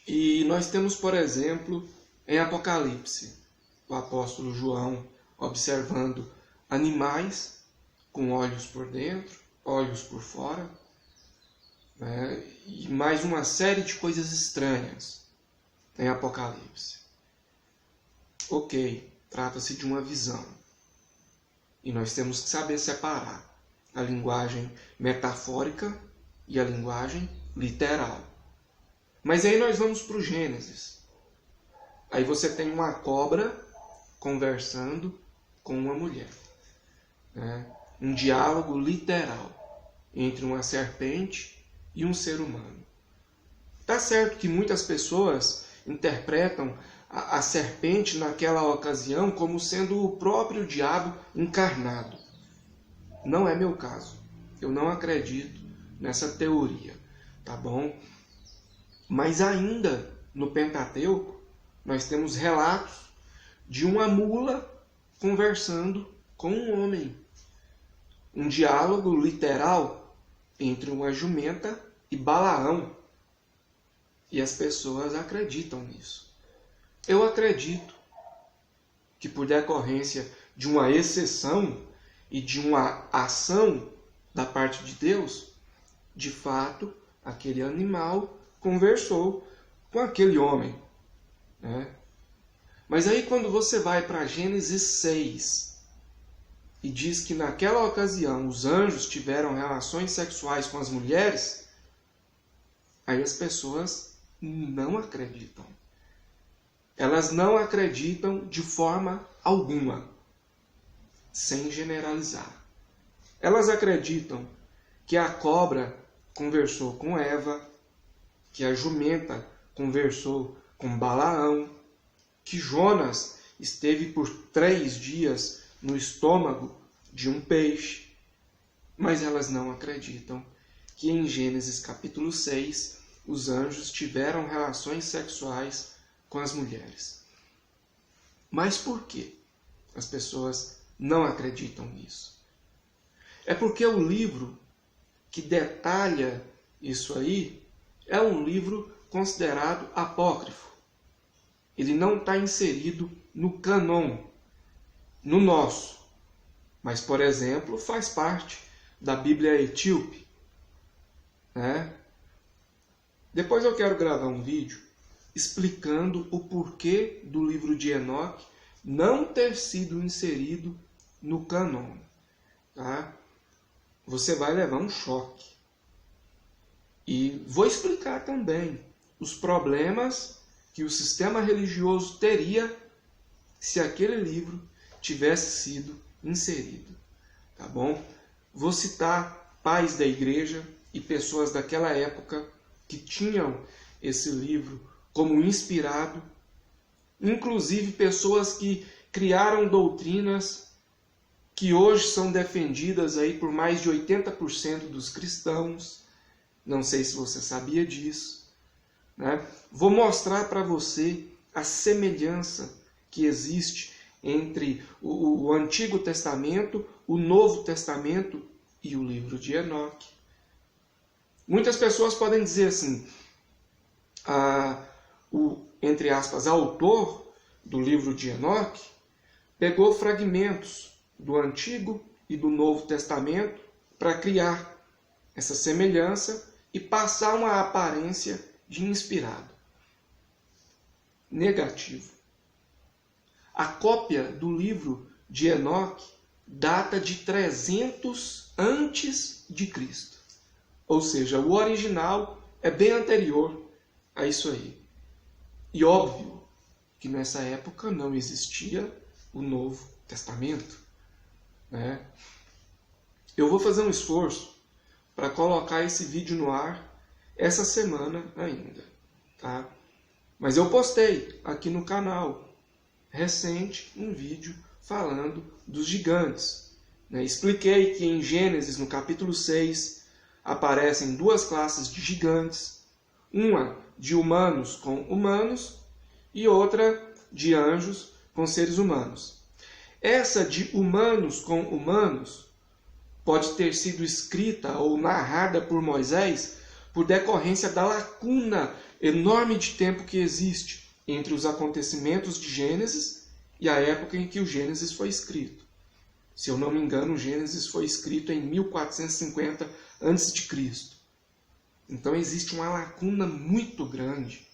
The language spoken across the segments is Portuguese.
E nós temos, por exemplo, em Apocalipse, o apóstolo João observando animais com olhos por dentro, olhos por fora, né? E mais uma série de coisas estranhas em Apocalipse. Ok, trata-se de uma visão. E nós temos que saber separar a linguagem metafórica e a linguagem literal. Mas aí nós vamos para o Gênesis. Aí você tem uma cobra conversando com uma mulher, né? Um diálogo literal entre uma serpente e um ser humano. Tá certo que muitas pessoas interpretam a serpente naquela ocasião como sendo o próprio diabo encarnado. Não é meu caso. Eu não acredito nessa teoria, tá bom? Mas ainda no Pentateuco, nós temos relatos de uma mula conversando com um homem. Um diálogo literal entre uma jumenta e Balaão. E as pessoas acreditam nisso. Eu acredito que por decorrência de uma exceção e de uma ação da parte de Deus, de fato, aquele animal conversou com aquele homem, né? Mas aí quando você vai para Gênesis 6 e diz que naquela ocasião os anjos tiveram relações sexuais com as mulheres, aí as pessoas não acreditam. Elas não acreditam de forma alguma, sem generalizar. Elas acreditam que a cobra conversou com Eva, que a jumenta conversou com Balaão, que Jonas esteve por 3 dias no estômago de um peixe. Mas elas não acreditam que em Gênesis capítulo 6 os anjos tiveram relações sexuais com as mulheres. Mas por que as pessoas não acreditam nisso? É porque o livro que detalha isso aí é um livro considerado apócrifo. Ele não está inserido no cânon, no nosso. Mas, por exemplo, faz parte da Bíblia Etíope, né? Depois eu quero gravar um vídeo explicando o porquê do livro de Enoque não ter sido inserido no cânon, tá? Você vai levar um choque. E vou explicar também os problemas que o sistema religioso teria se aquele livro tivesse sido inserido, tá bom? Vou citar pais da igreja e pessoas daquela época que tinham esse livro como inspirado, inclusive pessoas que criaram doutrinas que hoje são defendidas aí por mais de 80% dos cristãos. Não sei se você sabia disso, né? Vou mostrar para você a semelhança que existe entre o Antigo Testamento, o Novo Testamento e o livro de Enoque. Muitas pessoas podem dizer assim, entre aspas, autor do livro de Enoque pegou fragmentos do Antigo e do Novo Testamento para criar essa semelhança e passar uma aparência de inspirado. Negativo. A cópia do livro de Enoque data de 300 antes de Cristo. Ou seja, o original é bem anterior a isso aí. E óbvio que nessa época não existia o Novo Testamento, né? Eu vou fazer um esforço para colocar esse vídeo no ar essa semana ainda, tá? Mas eu postei aqui no canal recente um vídeo falando dos gigantes, né? Expliquei que em Gênesis, no capítulo 6, aparecem 2 classes de gigantes, uma de humanos com humanos e outra de anjos com seres humanos. Essa de humanos com humanos pode ter sido escrita ou narrada por Moisés por decorrência da lacuna enorme de tempo que existe entre os acontecimentos de Gênesis e a época em que o Gênesis foi escrito. Se eu não me engano, o Gênesis foi escrito em 1450 a.C. Então existe uma lacuna muito grande,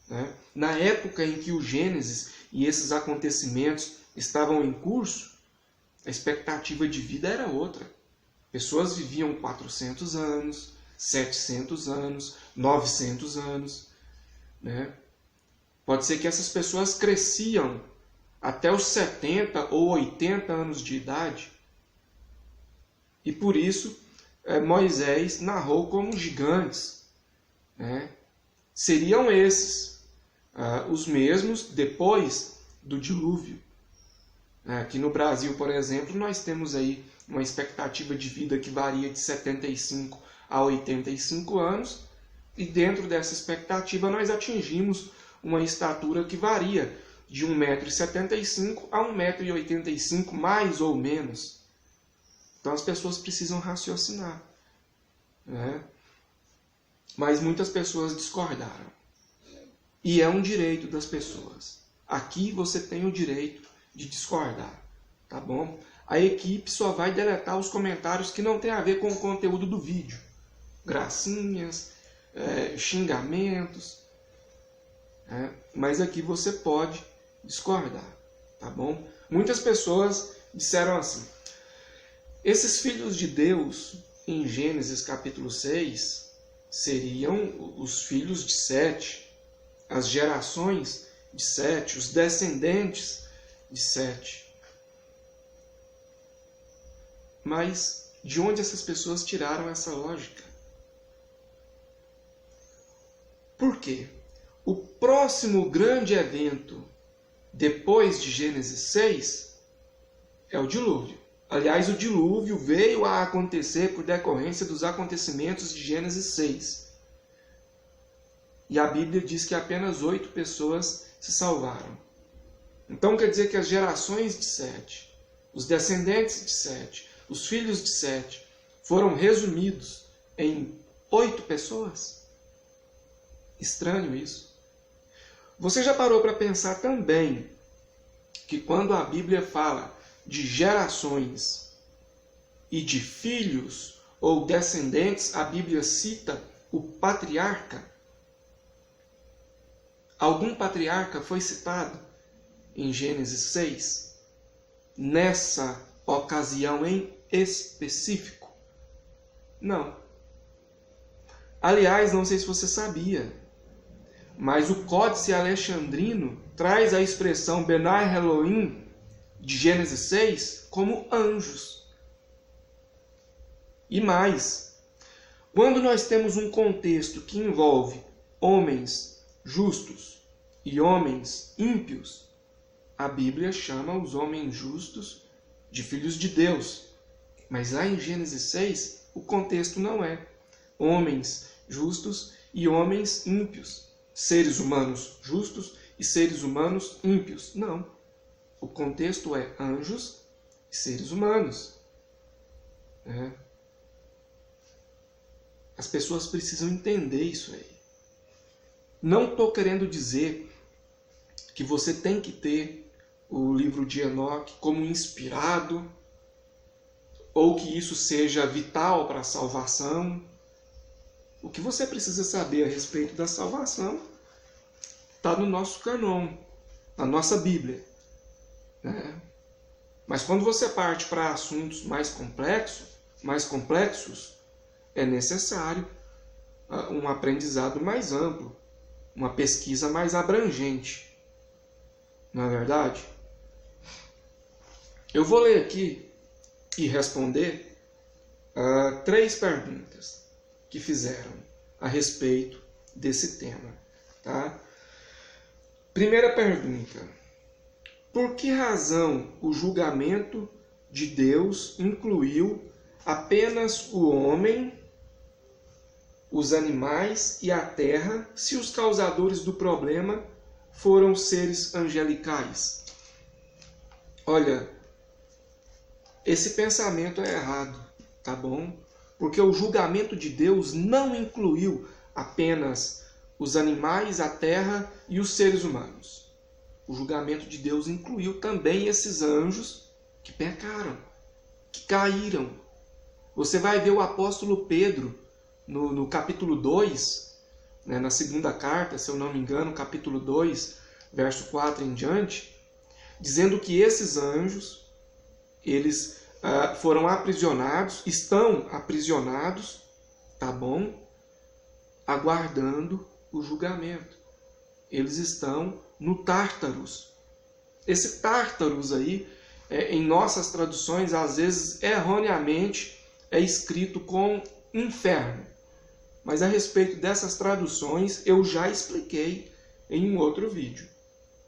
né? Na época em que o Gênesis e esses acontecimentos estavam em curso, a expectativa de vida era outra. Pessoas viviam 400 anos, 700 anos, 900 anos, né? Pode ser que essas pessoas cresciam até os 70 ou 80 anos de idade. E por isso Moisés narrou como gigantes, né? Seriam esses os mesmos depois do dilúvio. Aqui no Brasil, por exemplo, nós temos aí uma expectativa de vida que varia de 75 a 85 anos, e dentro dessa expectativa nós atingimos uma estatura que varia de 1,75 m a 1,85 m, mais ou menos. Então as pessoas precisam raciocinar, né? Mas muitas pessoas discordaram. E é um direito das pessoas. Aqui você tem o direito de discordar, tá bom? A equipe só vai deletar os comentários que não tem a ver com o conteúdo do vídeo. Gracinhas, xingamentos. Mas aqui você pode discordar, tá bom? Muitas pessoas disseram assim: esses filhos de Deus, em Gênesis capítulo 6, seriam os filhos de Sete, as gerações de Sete, os descendentes de Sete. Mas de onde essas pessoas tiraram essa lógica? Por quê? O próximo grande evento depois de Gênesis 6 é o dilúvio. Aliás, o dilúvio veio a acontecer por decorrência dos acontecimentos de Gênesis 6. E a Bíblia diz que apenas 8 pessoas se salvaram. Então quer dizer que as gerações de Sete, os descendentes de Sete, os filhos de Sete, foram resumidos em 8 pessoas? Estranho isso. Você já parou para pensar também que quando a Bíblia fala de gerações e de filhos ou descendentes, a Bíblia cita o patriarca? Algum patriarca foi citado em Gênesis 6? Nessa ocasião em específico? Não. Aliás, não sei se você sabia, mas o Códice Alexandrino traz a expressão Benai Elohim de Gênesis 6 como anjos. E mais, quando nós temos um contexto que envolve homens justos e homens ímpios, a Bíblia chama os homens justos de filhos de Deus. Mas lá em Gênesis 6, o contexto não é homens justos e homens ímpios, seres humanos justos e seres humanos ímpios. Não. O contexto é anjos e seres humanos. As pessoas precisam entender isso aí. Não estou querendo dizer que você tem que ter o livro de Enoque como inspirado, ou que isso seja vital para a salvação. O que você precisa saber a respeito da salvação está no nosso canon, na nossa Bíblia. Mas quando você parte para assuntos mais complexos, é necessário um aprendizado mais amplo, uma pesquisa mais abrangente. Não é verdade? Eu vou ler aqui e responder 3 perguntas que fizeram a respeito desse tema. Tá? Primeira pergunta: por que razão o julgamento de Deus incluiu apenas o homem, os animais e a terra, se os causadores do problema foram seres angelicais? Olha, esse pensamento é errado, tá bom? Porque o julgamento de Deus não incluiu apenas os animais, a terra e os seres humanos. O julgamento de Deus incluiu também esses anjos que pecaram, que caíram. Você vai ver o apóstolo Pedro no capítulo 2, né, na segunda carta, se eu não me engano, capítulo 2, verso 4 em diante, dizendo que esses anjos, eles foram aprisionados, estão aprisionados, tá bom? Aguardando o julgamento. Eles estão no Tártaros. Esse Tártaros aí, em nossas traduções, às vezes, erroneamente, é escrito com inferno. Mas a respeito dessas traduções, eu já expliquei em um outro vídeo,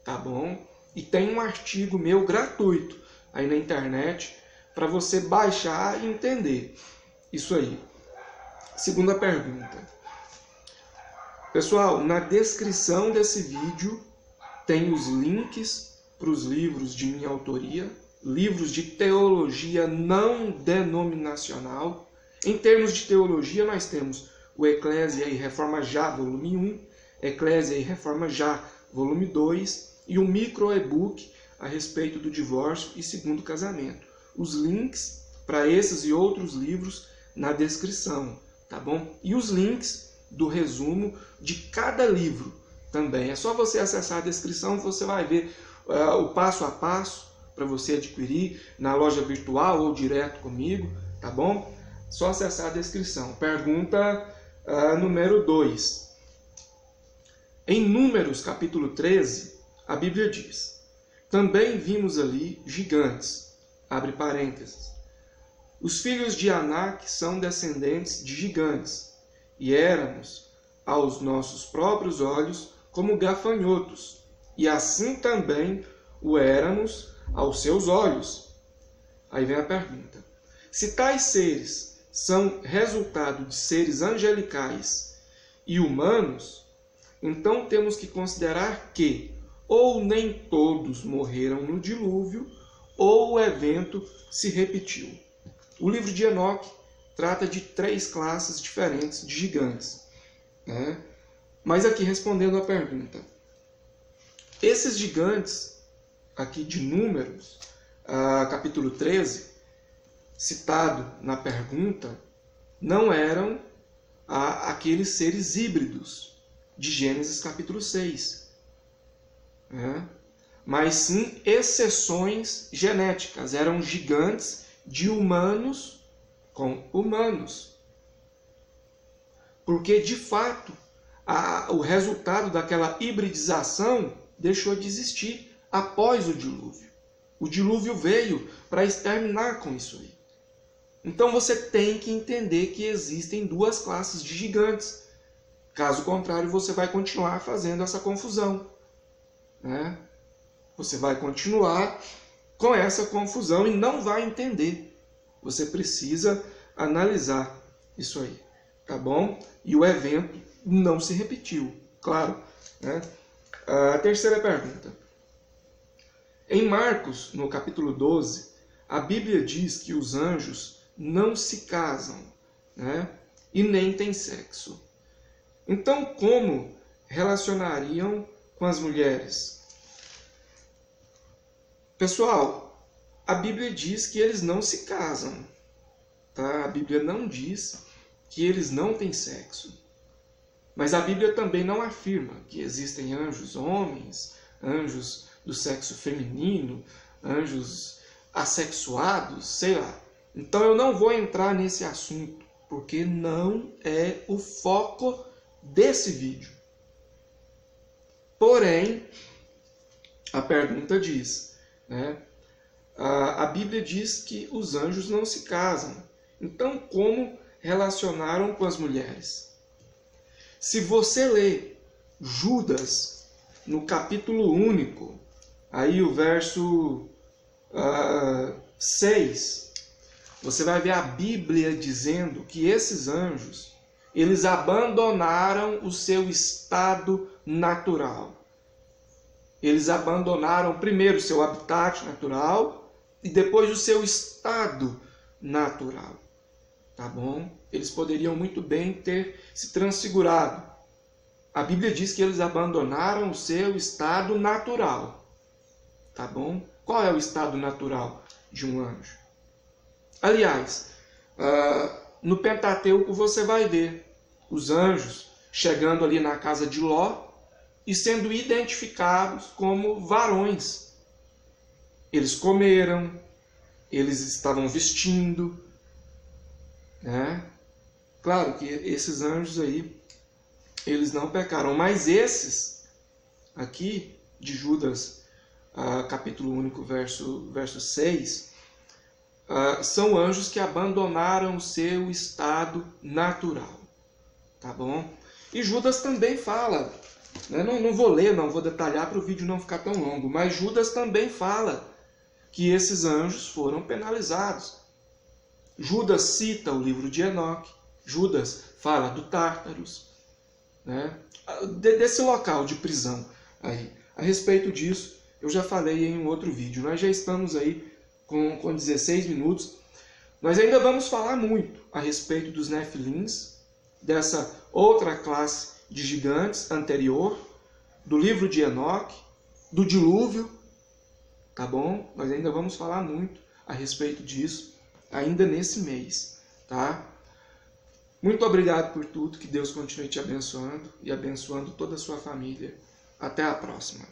tá bom? E tem um artigo meu gratuito aí na internet para você baixar e entender isso aí. Segunda pergunta. Pessoal, na descrição desse vídeo tem os links para os livros de minha autoria, livros de teologia não denominacional. Em termos de teologia, nós temos o Eclésia e Reforma Já, volume 1, Eclésia e Reforma Já, volume 2, e o micro e-book a respeito do divórcio e segundo casamento. Os links para esses e outros livros na descrição, tá bom? E os links do resumo de cada livro também. É só você acessar a descrição, você vai ver o passo a passo para você adquirir na loja virtual ou direto comigo, tá bom? Só acessar a descrição. Pergunta número 2. Em Números, capítulo 13, a Bíblia diz: também vimos ali gigantes, abre parênteses. Os filhos de Anak são descendentes de gigantes, e éramos, aos nossos próprios olhos, como gafanhotos, e assim também o éramos aos seus olhos. Aí vem a pergunta: se tais seres são resultado de seres angelicais e humanos, então temos que considerar que ou nem todos morreram no dilúvio, ou o evento se repetiu. O livro de Enoque trata de 3 classes diferentes de gigantes, né? Mas aqui respondendo a pergunta, esses gigantes aqui de Números, capítulo 13, citado na pergunta, não eram aqueles seres híbridos de Gênesis capítulo 6, né? Mas sim exceções genéticas, eram gigantes de humanos com humanos. Porque, de fato, o resultado daquela hibridização deixou de existir após o dilúvio. O dilúvio veio para exterminar com isso aí. Então você tem que entender que existem 2 classes de gigantes. Caso contrário, você vai continuar fazendo essa confusão, né? Você vai continuar com essa confusão e não vai entender. Você precisa analisar isso aí, tá bom? E o evento não se repetiu, claro, né? A terceira pergunta. Em Marcos, no capítulo 12, a Bíblia diz que os anjos não se casam, né? E nem têm sexo. Então, como relacionariam com as mulheres? Pessoal, a Bíblia diz que eles não se casam, tá? A Bíblia não diz que eles não têm sexo. Mas a Bíblia também não afirma que existem anjos homens, anjos do sexo feminino, anjos assexuados, sei lá. Então eu não vou entrar nesse assunto, porque não é o foco desse vídeo. Porém, a pergunta diz, né? A Bíblia diz que os anjos não se casam. Então, como relacionaram com as mulheres? Se você ler Judas, no capítulo único, aí o verso 6, você vai ver a Bíblia dizendo que esses anjos, eles abandonaram o seu estado natural. Eles abandonaram primeiro o seu habitat natural e depois o seu estado natural. Tá bom? Eles poderiam muito bem ter se transfigurado. A Bíblia diz que eles abandonaram o seu estado natural. Tá bom? Qual é o estado natural de um anjo? Aliás, no Pentateuco você vai ver os anjos chegando ali na casa de Ló e sendo identificados como varões. Eles comeram, eles estavam vestindo, né? Claro que esses anjos aí, eles não pecaram, mas esses aqui, de Judas, capítulo único, verso 6, são anjos que abandonaram o seu estado natural. Tá bom? E Judas também fala, né? Não vou ler, não vou detalhar para o vídeo não ficar tão longo, mas Judas também fala que esses anjos foram penalizados. Judas cita o livro de Enoque, Judas fala do Tártaros, né? Desse local de prisão aí. A respeito disso, eu já falei em um outro vídeo. Nós já estamos aí com 16 minutos. Nós ainda vamos falar muito a respeito dos Nefilins, dessa outra classe de gigantes anterior, do livro de Enoque, do dilúvio, tá bom? Nós ainda vamos falar muito a respeito disso, ainda nesse mês, tá? Muito obrigado por tudo, que Deus continue te abençoando e abençoando toda a sua família. Até a próxima.